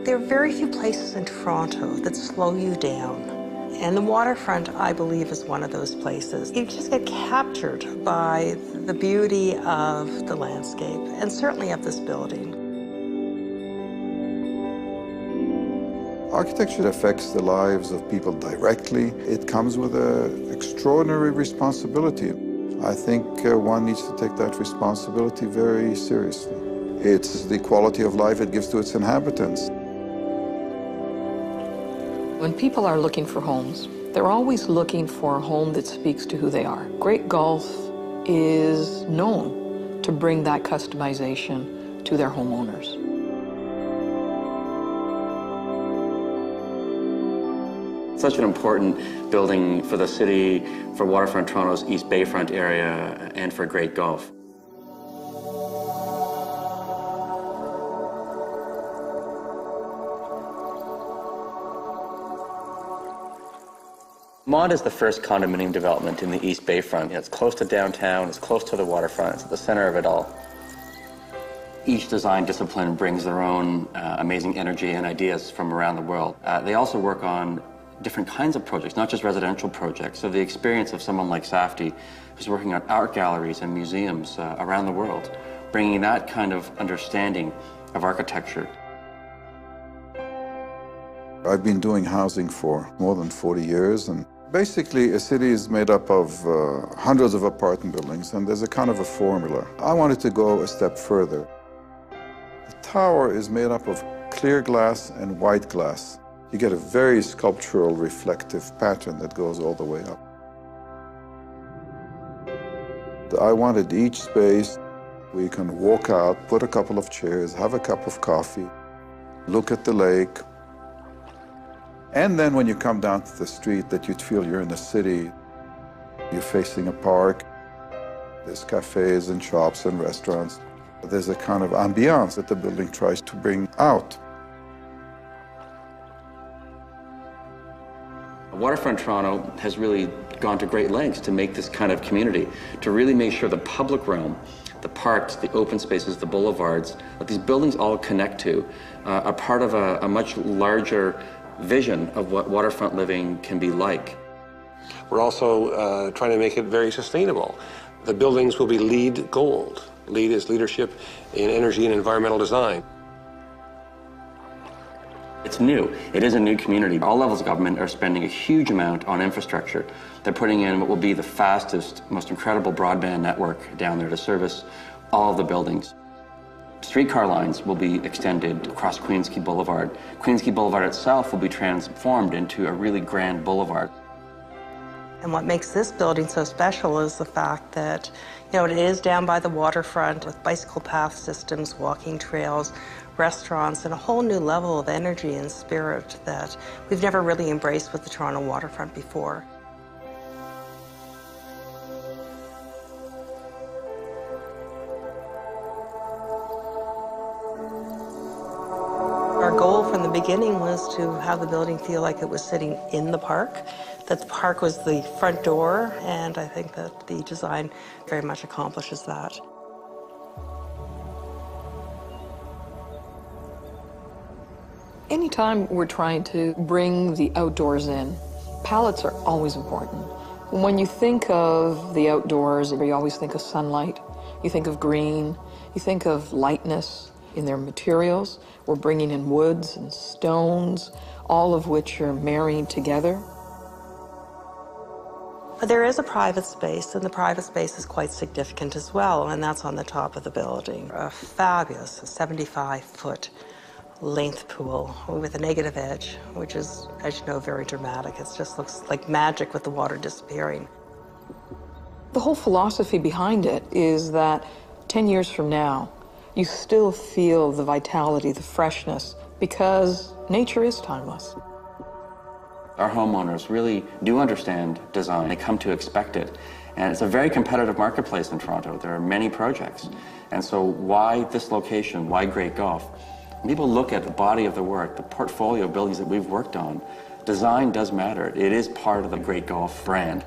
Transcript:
There are very few places in Toronto that slow you down. And the waterfront, I believe, is one of those places. You just get captured by the beauty of the landscape, and certainly of this building. Architecture affects the lives of people directly. It comes with an extraordinary responsibility. I think one needs to take that responsibility very seriously. It's the quality of life it gives to its inhabitants. When people are looking for homes, they're always looking for a home that speaks to who they are. Great Gulf is known to bring that customization to their homeowners. Such an important building for the city, for Waterfront Toronto's East Bayfront area, and for Great Gulf. Monde is the first condominium development in the East Bayfront. It's close to downtown, it's close to the waterfront, it's at the center of it all. Each design discipline brings their own amazing energy and ideas from around the world. They also work on different kinds of projects, not just residential projects. So the experience of someone like Safdie, who's working on art galleries and museums around the world, bringing that kind of understanding of architecture. I've been doing housing for more than 40 years, and basically a city is made up of hundreds of apartment buildings, and there's a kind of a formula. I wanted to go a step further. The tower is made up of clear glass and white glass. You get a very sculptural, reflective pattern that goes all the way up. I wanted each space where you can walk out, put a couple of chairs, have a cup of coffee, look at the lake, and then when you come down to the street that you'd feel you're in the city. You're facing a park, there's cafes and shops and restaurants. There's a kind of ambiance that the building tries to bring out. Waterfront Toronto has really gone to great lengths to make this kind of community, to really make sure the public realm, the parks, the open spaces, the boulevards, that these buildings all connect to, are part of a much larger vision of what waterfront living can be like. We're also trying to make it very sustainable. The buildings will be LEED Gold. LEED is leadership in energy and environmental design. It's new. It is a new community. All levels of government are spending a huge amount on infrastructure. They're putting in what will be the fastest, most incredible broadband network down there to service all of the buildings. Streetcar lines will be extended across Queens Quay Boulevard. Queens Quay Boulevard itself will be transformed into a really grand boulevard. And what makes this building so special is the fact that, it is down by the waterfront with bicycle path systems, walking trails, restaurants, and a whole new level of energy and spirit that we've never really embraced with the Toronto waterfront before. Our goal from the beginning was to have the building feel like it was sitting in the park, that the park was the front door, and I think that the design very much accomplishes that. Anytime we're trying to bring the outdoors in, palettes are always important. When you think of the outdoors, you always think of sunlight, you think of green, you think of lightness in their materials. We're bringing in woods and stones, all of which are marrying together. There is a private space, and the private space is quite significant as well, and that's on the top of the building. A fabulous 75-foot length pool with a negative edge, which is, as you know, very dramatic. It just looks like magic with the water disappearing. The whole philosophy behind it is that 10 years from now, you still feel the vitality, the freshness, because nature is timeless. Our homeowners really do understand design. They come to expect it. And it's a very competitive marketplace in Toronto. There are many projects. And so why this location? Why Great Gulf? When people look at the body of the work, the portfolio of buildings that we've worked on, design does matter. It is part of the Great Gulf brand.